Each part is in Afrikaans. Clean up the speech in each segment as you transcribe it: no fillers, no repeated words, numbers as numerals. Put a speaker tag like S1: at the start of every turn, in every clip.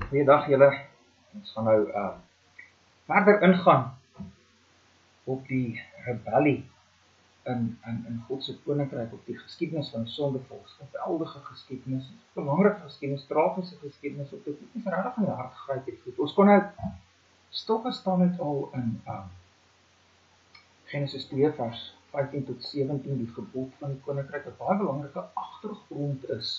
S1: Goeiedag julle. Ons gaan nou verder ingaan op die rebellie in God se koninkryk, op die geskiedenis van die sondeval. Geweldige geskiedenis, belangrike geskiedenis, tragiese geskiedenis, op dit is regtig in die hart gegryp hierdie goed. Ons kon nou stilgestaan het al in Genesis 2 vers 15 tot 17, die gebod van die koninkryk, 'n baie belangrike agtergrond is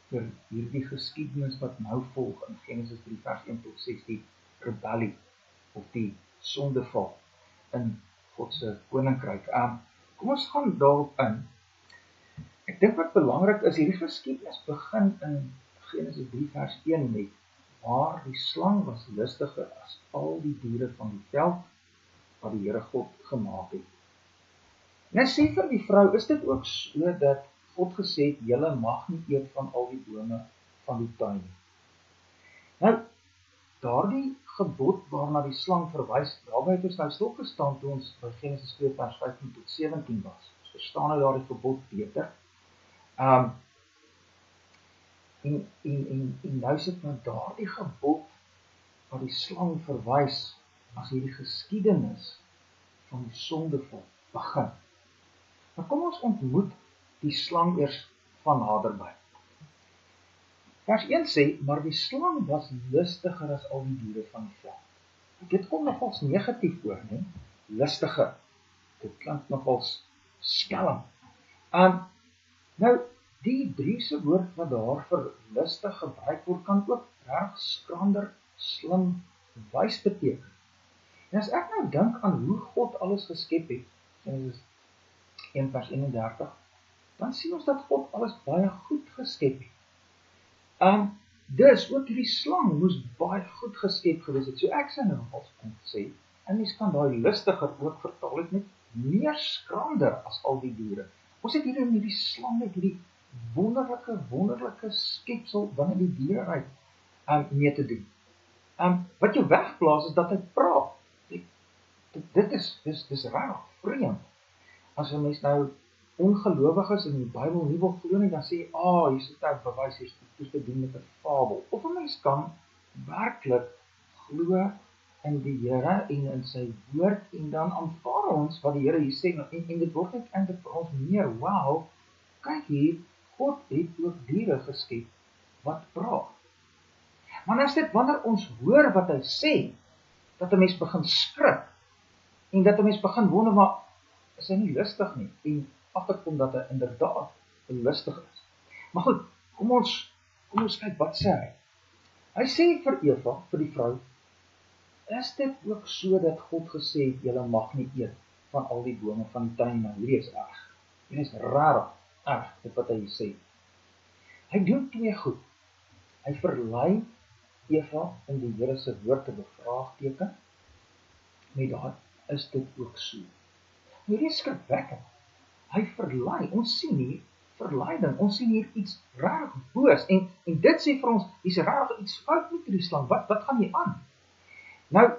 S1: vir hierdie geskiedenis wat nou volg in Genesis 3 vers 1 tot 6, die rebellie of die sondeval in God se koninkryk. Kom ons gaan daarop in. Ek dink wat belangrik is, hierdie geskiedenis begin in Genesis 3 vers 1 met, waar die slang was lustiger as al die diere van die veld wat die Here God gemaak het. En hy sê vir die vrou, is dit ook so dat God gesê het, julle mag nie eet van al die bome van die tuin. Nou, daardie gebod waarna die slang verwys, daarby het ons nou stilgestaan toe ons by Genesis 2 vers 15 tot 17 was. Ons verstaan nou daardie gebod beter. En nou sit nou daardie gebod wat die slang verwys as hierdie geskiedenis van die sondeval begin. Maar kom ons ontmoet die slang eers van naderby. Vers 1 sê, maar die slang was lustiger as al die diere van die veld. Dit kom nogals negatief oor, nie? Lustiger. Dit klink nogals skelm. Nou, die Hebreëse woord wat daar vir lustig gebruik word, kan ook reg skrander, slim, wys beteken. En as ek nou dink aan hoe God alles geskep het, Genesis 1 vers 31, dan sien ons dat God alles baie goed geskep het. Dus ook hierdie slang moes baie goed geskep gewees het. So ek sê nou als kon sê, en mens kan daai lustiger ook vertaal het met meer skrander as al die diere. Ons het hier in hierdie slang met hierdie wonderlike skepsel binne die diereryk mee te doen. Wat jou wegplaas is dat hy praat. Dit is regtig vreemd. As 'n mens nou ongelowig is en die Bybel nie wil glo nie, dan sê jy, hier sit nou bewys, hier is te doen met 'n fabel. Of 'n mens kan werklik glo in die Here en in sy woord, en dan aanvaar ons wat die Here hier sê, en dit word net eintlik vir ons meer, wow, kyk hier, God het ook diere geskep wat praat. Maar as dit wanneer ons hoor wat hy sê, dat 'n mens begin skrik, en dat 'n mens begin wonder, maar is hy nie lustig nie, en agterkom dat hy inderdaad lustig is. Maar goed, kom ons kyk, wat sê hy? Hy sê vir Eva, vir die vrou, is dit ook so dat God gesê het, julle mag nie eet van al die bome van die tuin, maar hierdie is erg. Hierdie is rarig, erg, dit wat hy sê. Hy doen twee goed. Hy verlei Eva in die Here se woord te bevraagteken, met daar is dit ook so. Hierdie is skrikwekkend. Hy verlei, ons sien hier verleiding, ons sien hier iets rarig boos, en dit sê vir ons, hier's rarig iets fout met die slang, wat gaan hier aan? Nou,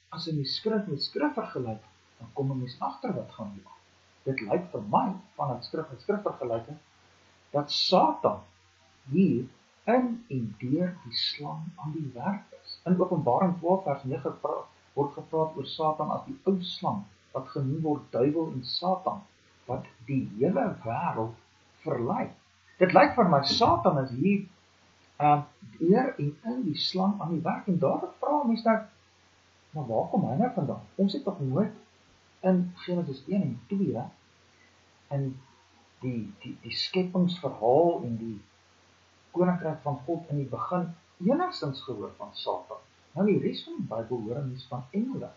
S1: as jy skrif met skrif vergelyk, dan kom 'n mens agter wat gaan hier aan. Dit lyk vir my, vanuit skrif en skrifvergelyking, dat Satan hier in en deur die slang aan die werk is. In Openbaring 12 vers 9 word gepraat oor Satan as die ou slang, wat genoem word duiwel en Satan, wat die hele wêreld verlei. Dit lyk vir my, Satan is hier deur en in die slang aan die werk, en daar vra mense nou, maar waar kom hy nou vandaan? Ons het toch nooit in Genesis 1 en 2 in die skepingsverhaal en die koninkryk van God in die begin enigstens gehoor van Satan. Nou in die res van die Bybel hoor mens van engele.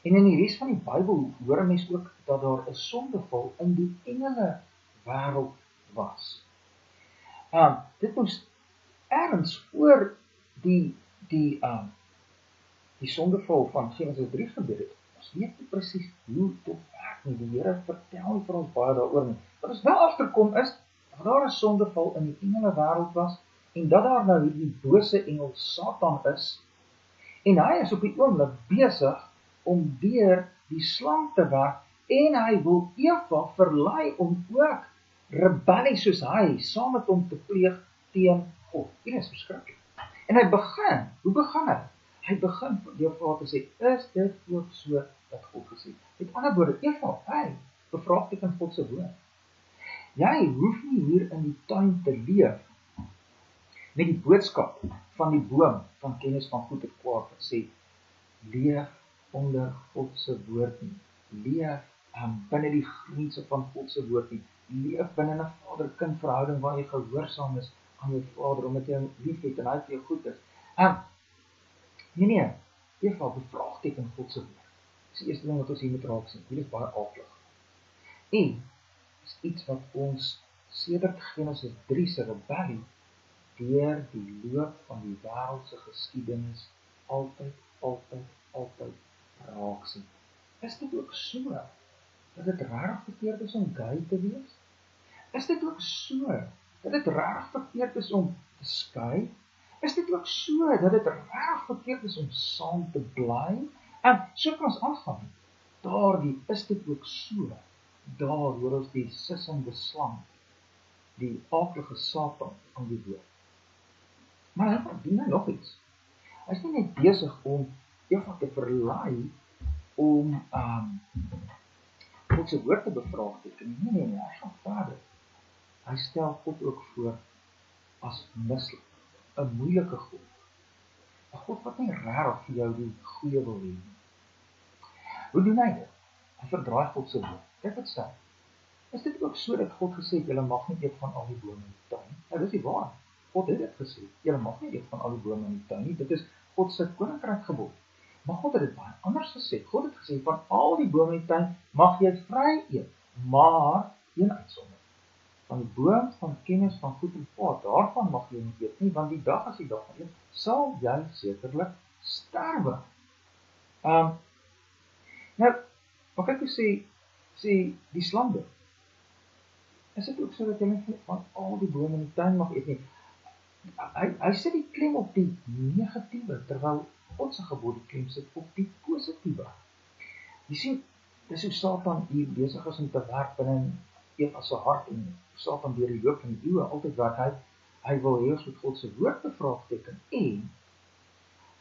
S1: En in die res van die Bybel hoor mens ook dat daar 'n sondeval in die engele wêreld was. Dit moes ergens voor die sondeval van Genesis 3 gebeur het. Ons weet nie presies hoe dit werk nie. Die Here vertel nie vir ons baie daaroor nie. Wat ons wel agterkom is, dat daar 'n sondeval in die engele wêreld was, en dat daar nou hierdie bose engel Satan is, en hy is op die oomblik besig om deur die slang te werk, en hy wil Eva verlei om ook rebellie soos hy, saam met hom te pleeg teen God. Dit is verskriklik. En hy begin, hoe begin hy? Hy begin deur vir haar te sê, is dit ook so wat God gesê het? Met ander woorde, Eva, hy bevraagteken God se woord. Jy hoef nie hier in die tuin te leef met die boodskap van die boom van kennis van goed en kwaad wat sê, leef onder God se woord nie. Leef binne die grense van God se woord nie. Leef binne 'n vader-kind verhouding waar jy gehoorsaam is aan jou vader, omdat jy hom liefhet en hy vir jou goed is. Nee, Eva bevraagteken God se woord. Dis die eerste ding wat ons hier moet raak sien. Hier is baie aaklig. En is iets wat ons sedert Genesis 3 se rebellie deur die loop van die wêreldse geskiedenis altyd raak sien. Is dit ook so dat dit regtig verkeerd is om gay te wees? Is dit ook so dat dit regtig verkeerd is om te skei? Is dit ook so dat dit regtig verkeerd is om saam te bly? En so kan ons aangaan. Daardie is dit ook so. Daar hoor ons die sissende slang, die aaklige Satan aan die woord. Maar hy doen nou nog iets. Hy is nie net besig om Eva te verlei om God se woord te bevraagteken. Nee, hy gaan verder. Hy stel God ook voor as mislik, 'n moeilike God. 'n God wat nie regtig vir jou die goeie wil hê nie. Hoe doen hy dit? Hy verdraai God se woord. Kyk wat sê. Is dit ook so dat God gesê het, julle mag nie eet van al die bome in die tuin? Nou, dis nie waar. God het dit gesê, julle mag nie eet van al die bome in die tuin nie. Dit is God se koninkryk gebod. Maar God het dit baie anders gesê. God het gesê, van al die bome in die tuin mag jy vry eet, maar een uitsondering. Van die boom van kennis van goed en kwaad, daarvan mag jy nie eet nie, want die dag as jy daarvan eet, sal jy sekerlik sterwe. Nou, maar kyk hoe sê die slang. Is dit ook so dat jy nie van al die bome in die tuin mag eet nie? Hy sit die klem op die negatiewe, terwyl God se gebod die klem sit op die positiewe. Jy sien, dis hoe Satan hier besig is om te werk binne Eva se hart, en Satan deur die loop van die eeue altyd werk. Hy wil hê ons moet God se woord bevraagteken, en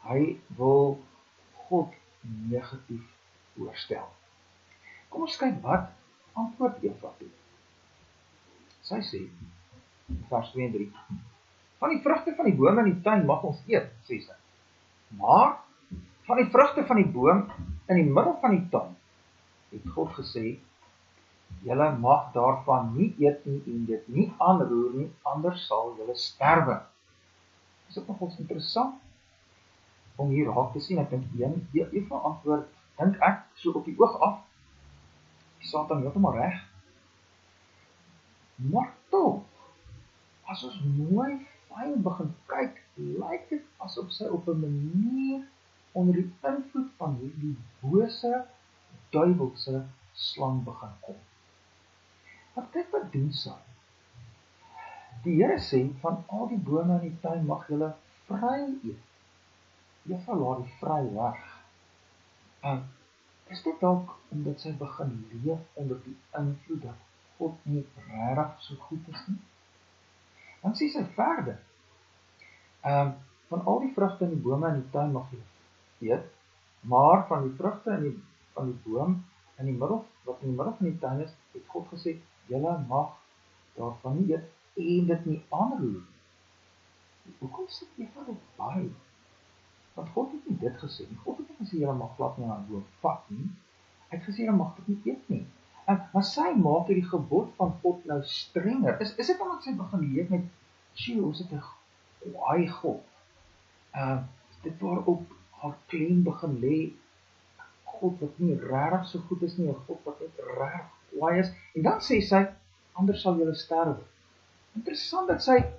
S1: hy wil God negatief voorstel. Kom ons kyk wat antwoord Eva toe. Sy sê, vers 2 en 3, van die vrugte van die bome in die tuin mag ons eet, sê sy. Maar van die vrugte van die boom in die middel van die tuin het God gesê, julle mag daarvan nie eet nie en dit nie aanroer nie, anders sal julle sterwe. Is dit nogals interessant om hier raak te sien? Ek dink Eva antwoord, dink ek, so op die oog af, die Satan heeltemal reg. Maar tog, as ons mooi fyn begin kyk, lyk dit asof sy op 'n manier onder die invloed van hierdie bose, duiwelse slang begin kom. Want kyk wat doen sy. Die Here sê, van al die bome in die tuin mag julle vry eet. Eva laat die vry weg. Is dit dalk omdat sy begin leef onder die invloed dat God nie regtig so goed is nie? Dan sê sy verder, van al die vrugte in die bome in die tuin mag jy eet, maar van die vrugte van die boom in die middel, wat in die middel van die tuin is, het God gesê, julle mag daarvan nie eet en dit nie aanroer. Hoekom sit Eva dit by? Want God het nie dit gesê nie. God het nie gesê, julle mag glad nie aan 'n boom vat nie. Hy het gesê, julle mag dit nie eet nie. Maar sy maak hierdie gebod van God nou strenger. Is dit omdat sy begin leef met, ons het 'n kwaai God. Dit waarop haar klem begin lê, God wat nie regtig so goed is nie, 'n God wat net regtig kwaai is. En dan sê sy, anders sal julle sterwe. Interessant dat sy,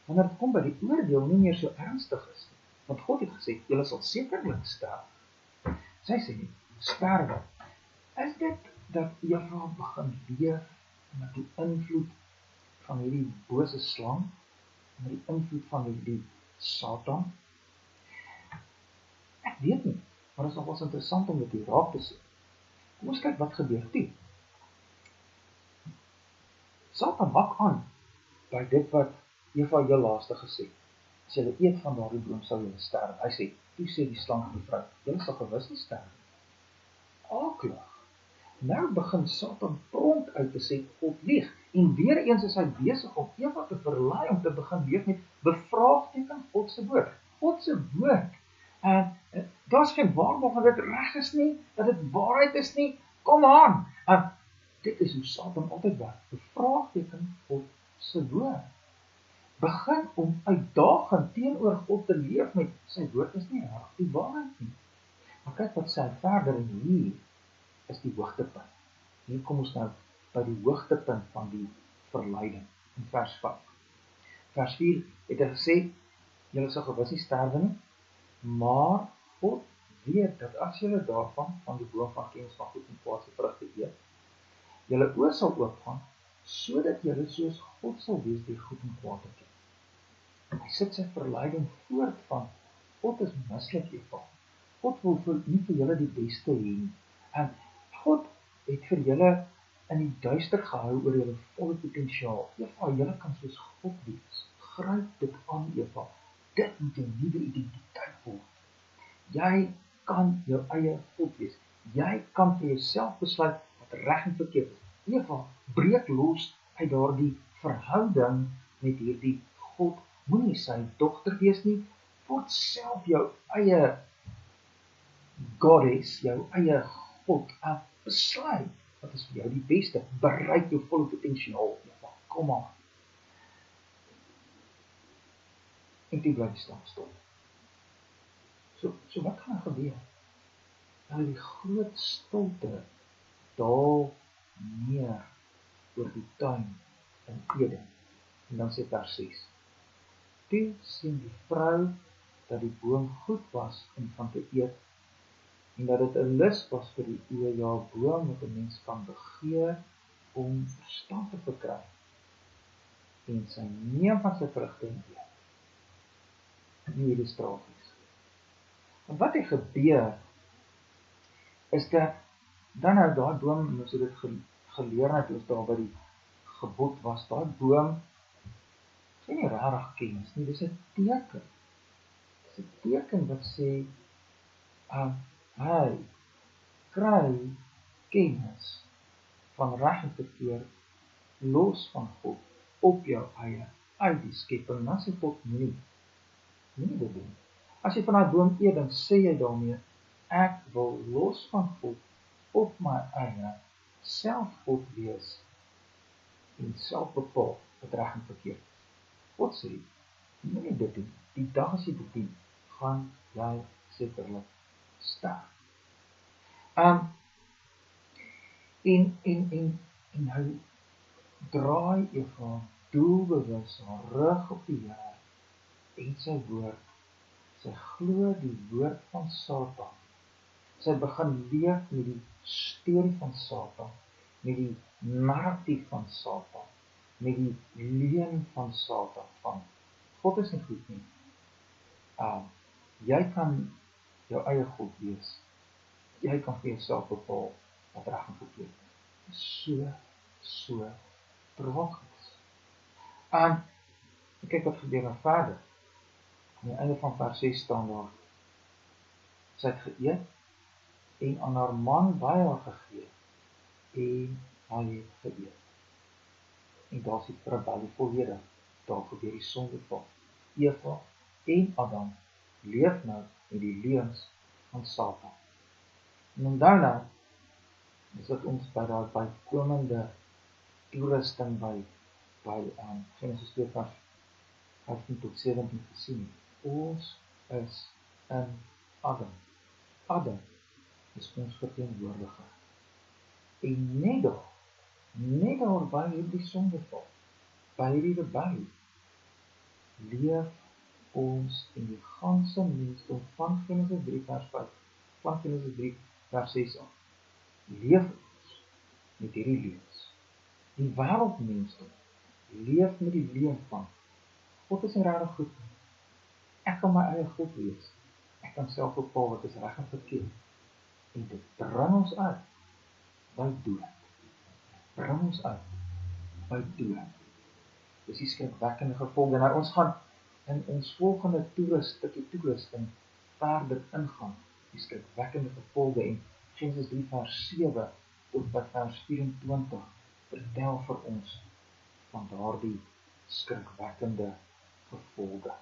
S1: wanneer dit kom by die oordeel, nie meer so ernstig is nie. Want God het gesê, julle sal sekerlik sterwe. Sy sê nie, sterwe. Is dit dat Eva begin leef met die invloed van hierdie bose slang, met die invloed van hierdie Satan? Ek weet nie, maar dit is nogals interessant om dit hier raak te sien. Kom ons kyk wat gebeur toe. Satan hak aan by dit wat Eva heel laaste gesê. as julle eet van daardie boom sal julle sterwe. Hy sê, toe sê die slang vir die vrou, julle sal gewis nie sterwe. Akelig. Nou begin Satan prompt uit te sê, God lieg. En weer eens is hy besig om Eva te verlei om te begin leef met bevraagteken God se woord. God se woord. En daar's geen waarborg dat dit reg is nie, dat dit waarheid is nie. Kom aan. En dit is hoe Satan altyd werk. Bevraagteken God se woord. Begin om uitdagend teenoor God te leef met sy woord is nie reg, die waarheid nie. Maar kyk wat sê hy verder en hier is die hoogtepunt. Hier kom ons nou by die hoogtepunt van die verleiding in vers 5. Vers 4 het hy gesê, julle sal gewis nie sterwe nie, maar God weet dat as julle daarvan, van die boom van kennis van goed en kwaad se vrugte eet, julle oë sal oopgaan, sodat julle soos God sal wees deur goed en kwaad te ken. Hy sit sy verleiding voort van, God is mislik Eva. God wil nie vir julle die beste hê nie. En God het vir julle in die duister gehou oor julle volle potensiaal. Eva, julle kan soos God wees. Gryp dit aan, Eva. Dit moet 'n nuwe identiteit word. Jy kan jou eie God wees. Jy kan vir jouself besluit wat reg en verkeerd is. Eva, breek los uit daardie verhouding met hierdie God. Moenie sy dogter wees nie. Word self jou eie goddess, jou eie God. En besluit wat is vir jou die beste. Bereik jou volle potensiaal. Eva, kom aan. En toe bly die slang stil. So wat gaan gebeur? Nou die groot stilte daal neer oor die tuin in Eden. En dan sê vers 6. Toe sien die vrou dat die boom goed was om van te eet, en dat dit 'n lus was vir die oë, ja, 'n boom wat 'n mens kan begeer om verstand te verkry. En sy neem van sy vrugte en eet. Nie illustraties. En wat het gebeur, is dat dan nou daai boom, ons het dit geleer net ons daar by die gebod was, daai boom sê nie rarig kennis nie, dis 'n teken. Dis 'n teken wat sê, hy kry kennis van reg en verkeerd, los van God, op jou eie, uit die skepping. Dan sê God, moenie dit doen. As jy van daai boom eet, dan sê jy daarmee, ek wil los van God, op my eie, self God wees, en self bepaal wat reg en verkeerd. God sê, moenie dit doen. Die dag as jy dit doen, gaan jy sekerlik sterf. En hy draai Eva doelbewus haar rug op die Here en sy woord. Sy glo die woord van Satan. Sy begin leef met die storie van Satan, met die narratief van Satan, met die leuen van Satan, van God is nie goed nie. Jy kan jou eie God wees. Jy kan vir jouself bepaal wat reg en verkeerd is. So tragies. En kyk wat gebeur dan verder. Aan die einde van vers 6 staan daar, sy het geëet en aan haar man by haar gegee en hy het geëet. En daar is die rebellie volledig. Daar gebeur die sondeval. Eva en Adam leef nou met die leuns van Satan. En onthou nou, is dit ons by daai bykomende toerusting by Genesis 2 vers 15 tot 17 gesien. Ons is in Adam. Adam is ons verteenwoordiger. En net daar by hierdie sondeval, by hierdie rebellie, leef ons in die ganse mensdom van Genesis 3 vers 5, van Genesis 3 vers 6 af. Leef ons met hierdie leuns. Die wêreldmensdom leef met die leuen van God is nie regtig goed nie. Ek kan my eie God wees. Ek kan self bepaal wat is reg en verkeerd. En dit bring ons uit by dood. Bring ons uit by dood. Dis die skrikwekkende gevolge. Nou ons gaan in ons volgende stukkie toerusting verder ingaan, die skrikwekkende gevolge en Genesis 3 vers 7 tot by vers 24 vertel vir ons van daardie skrikwekkende gevolge.